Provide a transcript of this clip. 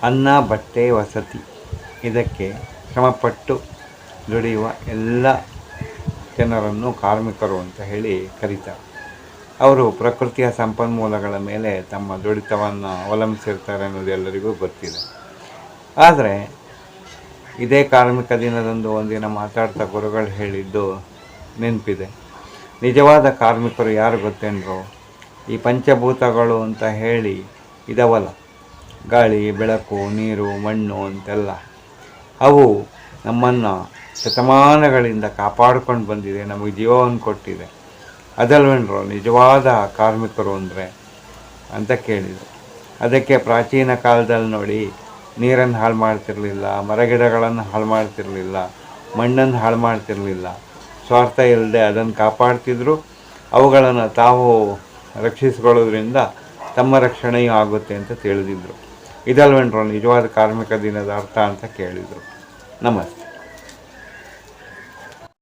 ಅನ್ನ, ಬಟ್ಟೆ, ವಸತಿ ಇದಕ್ಕೆ ಶ್ರಮಪಟ್ಟು ದುಡಿಯುವ ಎಲ್ಲ ಜನರನ್ನು ಕಾರ್ಮಿಕರು ಅಂತ ಹೇಳಿ ಕರೀತಾರೆ. ಅವರು ಪ್ರಕೃತಿಯ ಸಂಪನ್ಮೂಲಗಳ ಮೇಲೆ ತಮ್ಮ ದುಡಿತವನ್ನು ಅವಲಂಬಿಸಿರ್ತಾರೆ ಅನ್ನೋದು ಎಲ್ಲರಿಗೂ ಗೊತ್ತಿದೆ. ಆದರೆ ಇದೇ ಕಾರ್ಮಿಕ ದಿನದಂದು ಒಂದಿನ ಮಾತಾಡ್ತಾ ಗುರುಗಳು ಹೇಳಿದ್ದು ನೆನಪಿದೆ. ನಿಜವಾದ ಕಾರ್ಮಿಕರು ಯಾರು ಗೊತ್ತೇನ್ರೋ? ಈ ಪಂಚಭೂತಗಳು ಅಂತ ಹೇಳಿ ಇದಾವಲ್ಲ, ಗಾಳಿ, ಬೆಳಕು, ನೀರು, ಮಣ್ಣು ಅಂತೆಲ್ಲ, ಅವು ನಮ್ಮನ್ನು ಶತಮಾನಗಳಿಂದ ಕಾಪಾಡ್ಕೊಂಡು ಬಂದಿದೆ, ನಮಗೆ ಜೀವವನ್ನು ಕೊಟ್ಟಿದೆ. ಅದಲ್ವೇನ್ರೋ ನಿಜವಾದ ಕಾರ್ಮಿಕರು ಅಂದರೆ ಅಂತ ಕೇಳಿದರು. ಅದಕ್ಕೆ ಪ್ರಾಚೀನ ಕಾಲದಲ್ಲಿ ನೋಡಿ, ನೀರನ್ನು ಹಾಳು ಮಾಡ್ತಿರಲಿಲ್ಲ, ಮರಗಿಡಗಳನ್ನು ಹಾಳು ಮಾಡ್ತಿರಲಿಲ್ಲ, ಮಣ್ಣನ್ನು ಹಾಳು ಮಾಡ್ತಿರಲಿಲ್ಲ. ಸ್ವಾರ್ಥ ಇಲ್ಲದೆ ಅದನ್ನು ಕಾಪಾಡ್ತಿದ್ರು. ಅವುಗಳನ್ನು ತಾವು ರಕ್ಷಿಸಿಕೊಳ್ಳೋದ್ರಿಂದ ತಮ್ಮ ರಕ್ಷಣೆಯೂ ಆಗುತ್ತೆ ಅಂತ ತಿಳಿದಿದ್ರು. ಇದಲ್ವೇನ್ರೋ ನಿಜವಾದ ಕಾರ್ಮಿಕ ದಿನದ ಅರ್ಥ ಅಂತ ಕೇಳಿದರು. ನಮಸ್ತೆ.